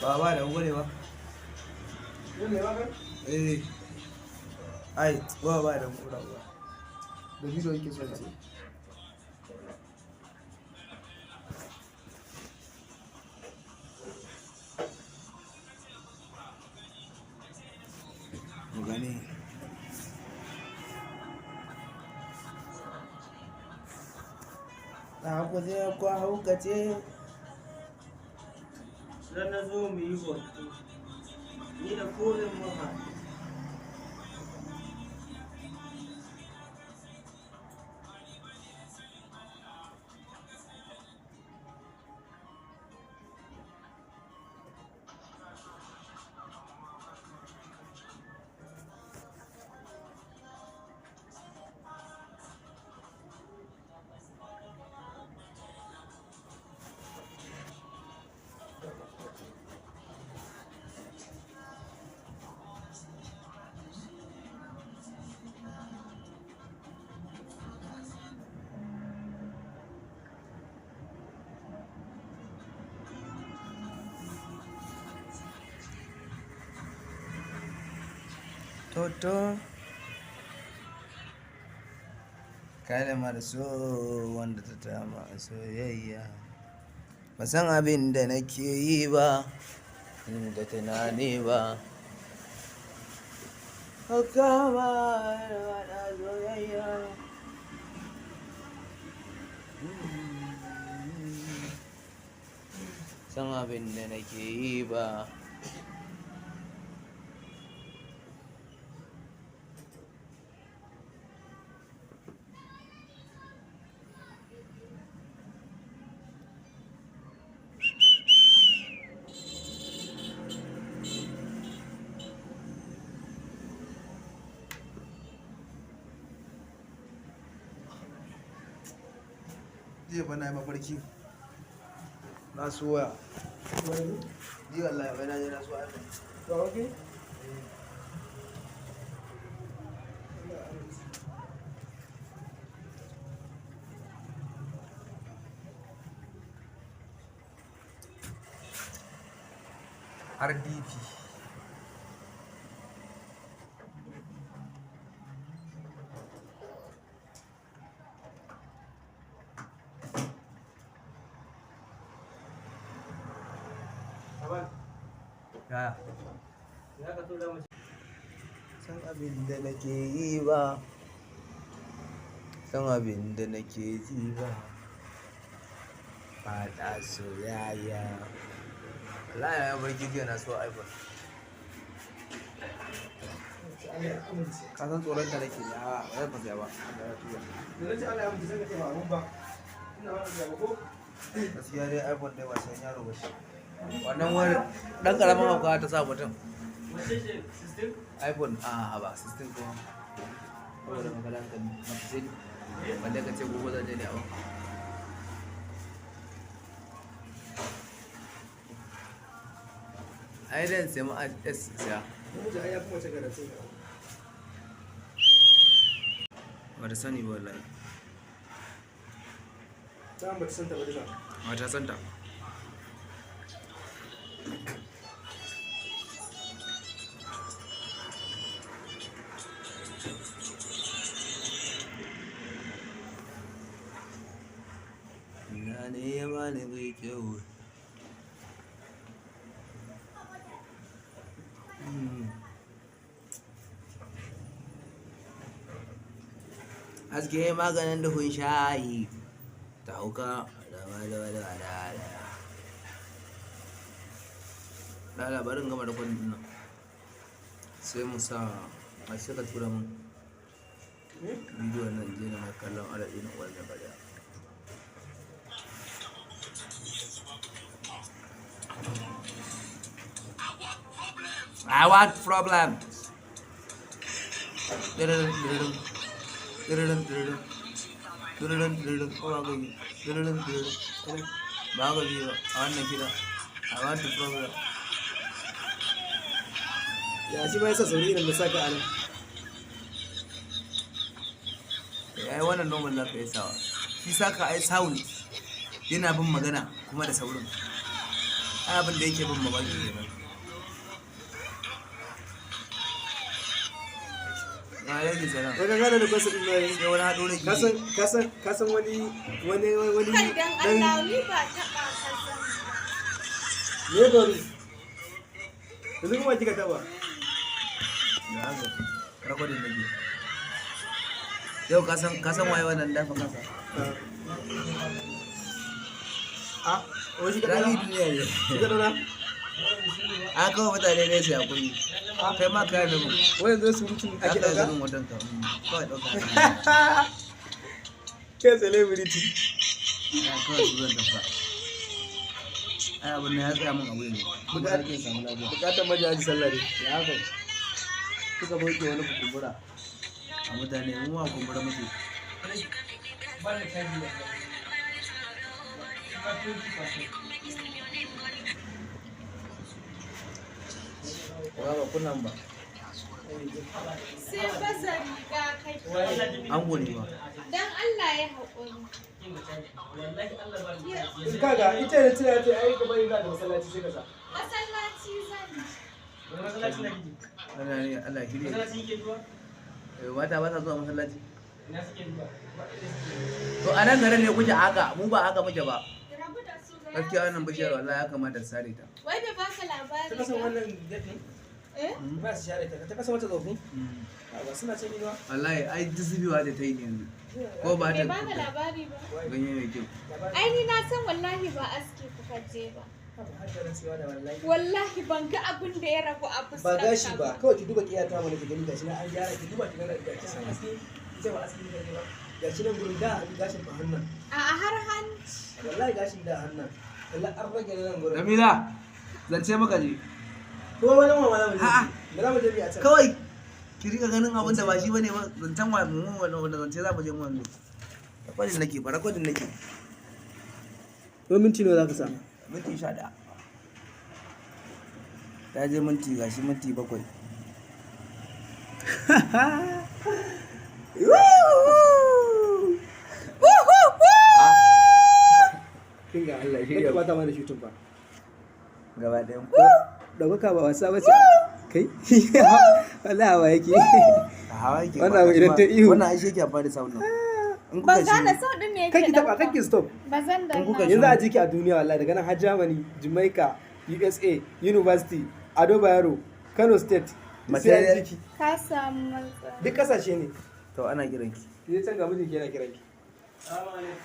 ba da gure ba ai ba da gura ba da bidiyo yake son ce mu gani na ku je ku haukace dan na zo mu yi hoto ni da kodin mu ha Toto kalmar so wanda ta tama soyayya ba san abin da nake yi ba da tunani ba kama da soyayya san abin da nake yi ba jiya fa na yi mafarki na so waya jiya Allah ya bai na je na so iPhone ba oke RDP ya ya ka tura mu san abin da nake yi ba san abin da nake ji ba fada soyayya wallahi ya barki jiya na so iPhone ka san tsoron ta nake ne a ba ba sai ba da ya tuya da nace Allah ya mutu sai ka ce ba mun ba ina wannan da ko gaskiya dai iPhone dai ba sai yaro ba shi wannan wani dan karamin hauka ta sa mutum wace ce system iPhone a ba 16 kuma saboda magalan kan mafi sai wanda ka ce gobe zan je ne a ai dan sai ma S siya mu ji aya kuma ce karatu ba ta sani ba wallahi ta ba ta san ta ba duka ba ta santa ina ne ya bani mai kyau haske maganin duhun shayi ta hauka da labarin gama da kwanin nan sai mu sa a shi ka tura mun bidiyon nan je na kallon alaɗi na wani gaba I want problems. I want to problem. ya shi ba yasa sauri irin da saka a nan Ai wannan normal za ka yi sawa. Shi saka ai sound yana bin magana kuma da saurin. abin da yake bin mamaki kenan. Na yake sana. Daga gane da kwasa ɗin mai. Sai wani haɗo da Kasan wani Kai dan Allah ni ba taɓa kasan. Me gari? Yanzu kuma kika taɓa. da haka rakodin da ke. Yau kasan waye wannan dafa kasa? Wani ka Rami ɗana? duniya ne. Ka ɗana? An kawo mutane ne sai hakuri. Kai ma kayan da mu. Wani zai surutun Za ake ka ɗauka? ganin wadon ka. Kawai ɗauka. Ke celebrity. Ya kawai su zan dafa. Ai abin nan ya tsaya min abu ne. Kuma Buƙat- ake samu lafiya. Bukatar majaji sallah ne. Ya haka. Suka boke wani kukumbura. A mutane mu ma kumbura muke. ba da caji da ba 20%. Wa ba kunan ba. Sai baza riga kai. An gode ba. Dan Allah ya haƙuri. Wallahi Allah ba da caji. Kaga ita da tana ta ai kamar yin da masallaci sai ka sa. Masallaci zan. Wani masallaci na gidi. Allah ne Allah ya kire. Masallaci yake zuwa? Mata ba sa zuwa masallaci. Ina suke zuwa? To a nan garin ne kuke haka, mu ba haka muke ba. Rabu da su ga Gaskiya wannan bishiyar wallahi ya kamata ta sare ta. Wai bai baka labari Ta kasan ba? wannan gafi Eh? ba su share ta. Ta kasan wata tsofi. Ba suna ce ni ba. Wallahi ai disibiwa da ta yi ne yanzu. Ko ba ta Bai baka labari ba? ganye mai kyau. Ai ni na san wallahi ba aski kuka je ba. Har da rantsuwa da wallahi. Wallahi ban ga abin da ya rabu a Ba fuskar gashi ba, kawai ki duba kiyata mana ki gani gashi na an gyara ki duba ki ga gashi san aski ita ba aski ne ba. Gashi nan gurin da gashin ba hannun. A har hanci. Wallahi gashin da hannun. Wallahi an rage nan gurin. Jamila, zance maka je. Ko wani mama na mu. A'a. Da za mu je a can. Kawai ki rika ganin abin da ba shi bane ba zancen wa mu wanda zance za mu je mu wanzu. Rakodin nake ba rakodin nake. Ko minti nawa za ka sa? Minti 11. Ta je minti gashi minti 7. Kinga Allah ya shirya. Ba ta mana shutun ba. Gaba ɗayan ku. Ɗaukaka ba wasa ba ce. Kai? Wallahi hawa yake. A hawa yake. Wannan abu idan ta ihu. Wannan ai shi yake amfani da sound nan. In Ban kuka gane ji sau din ne yake Kaki taba, ɗauka. kaki stop. Ba zan da In kuka Yanzu a jiki a duniya wallahi daga nan har Germany, Jamaica, USA, University, Ado Bayero, Kano State. Sai an jiki. Ka samu matsala. Duk kasashe ne. to ana kiran ki. Sai can ga mijinki yana kiran ki. Salamu alaikum.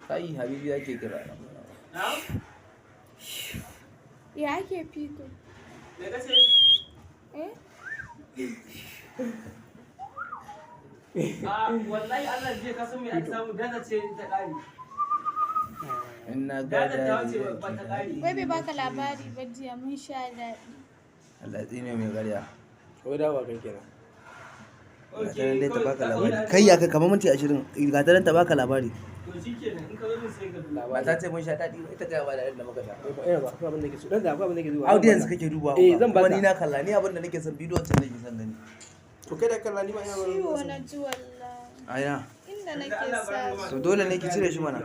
Kai Habibi yake kira. Na'am? Ya ake fito? Me kace? Eh? Wallahi Allah zai kasu mai ake samu data ce ta ƙari. Inna Data ta gada. wuce ba ta ƙari. Wai bai baka labari ba jiya mun sha daɗi. Allah tsine mai ƙarya. Ko dawowa kai kenan. Ga ta nan dai ta baka labari. Kai ya kai kamar minti 20. Ga ta nan ta baka labari. To shi kenan in ka zo min sai ka duba. Ba ta ce mun sha daɗi ba ita ga ba da yadda muka sha. Ina ba, akwai abin da ke so. Dan da akwai abin da ke zuwa. Audience kake dubawa. Eh, zan baka. Kuma ni na kalla ni abin da nake son bidiyo ce nake son gani. To kai da kalla ni ma ina Ciwo na ji wallahi. Aya. Inda nake sa To dole ne ki cire shi mana.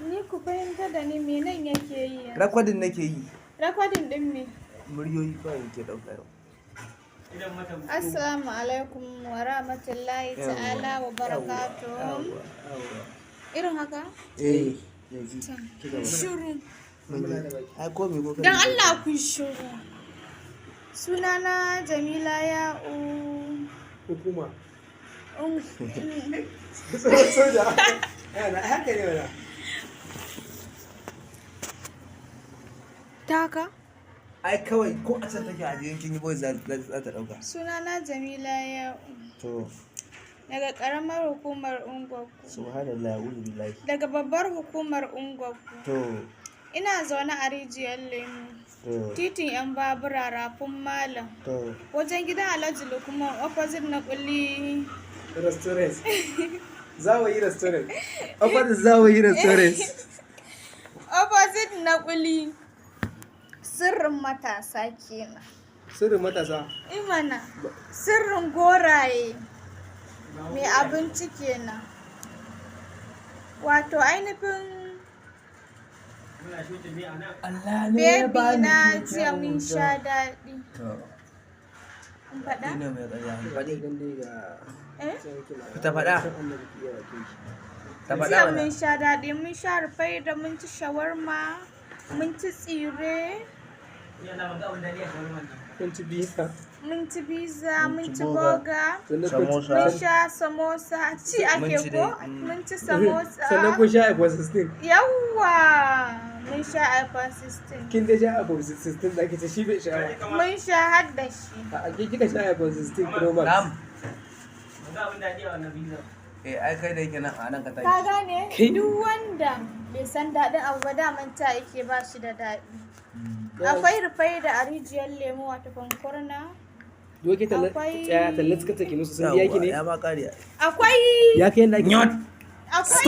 Ni ku fahimta da ni me nan yake yi yanzu? Rakwadin nake yi. Rekodin din me? Muryoyi kawai ke ɗauka yau. Idan mata Assalamu alaikum wa rahmatullahi ta'ala wa barakatuh. Irin haka? Eh. Yanzu. Ci gaba. Shiru. Ai ko me ko Dan Allah ku shiru. Sunana Jamila Ya'u. hukuma. Un- Soja. Ana haka ne wala. Taka? Ai kawai ko a can take a yankin yi boy za ta ɗauka. Sunana Jamila Ya'u. To Daga ƙaramar hukumar Ungwaggu. subhanallah wa billahi. Daga babbar hukumar Ungwaggu. To Ina zaune a rijiyar lemu. to Titin 'yan babura rafin malam. to Wajen gidan Alhaji Lukman opposite na kulli. Restaurant. Zawayi restaurant. Abba da zawayi restaurant. Opposite na kulli. Sirrin matasa kenan. Sirrin matasa. Imana. Sirrin goraye. Mai abinci kenan. Wato ainihin Muna shutin ne a nan. Allah ne ya baby bani na kyauta. jiya mun sha daɗi. To, In faɗa? ina mai ƙarya. Faɗi. Idan dai ga Eh? Ta faɗa. Ta faɗa Jiya mana. mun sha daɗi, mun sha rufai da mun ci shawarma, mun ci tsire, Ni Allah ban ga abin daɗi a shawarar wannan. kun ci bisa. mun ci pizza, mun ci boga. boga, Sannan Samosa. mun sha samosa. Ci Mun ake ci ko? dai, Mun ci samosa. Sannan kun sha iPhone 16. Yawwa! Mun sha iPhone 16. Kin dai sha iPhone 16 da ake ce shi bai sha ba. Mun sha har da shi. A ke kika sha iPhone 16 Pro Max. Na'am. Ban ga abin daɗi a wannan biza. Ai kai da yake nan a nan ka Ka tashi. gane? Duk wanda bai san daɗin abu ba daman ta yake ba shi da daɗi. Akwai rufai da a rijiyar lemu wato kwankurna. Doke Akwai- talle suka take musu sun biya ki ne. Ya ba kariya. Akwai Ya kai yanda ake. akwai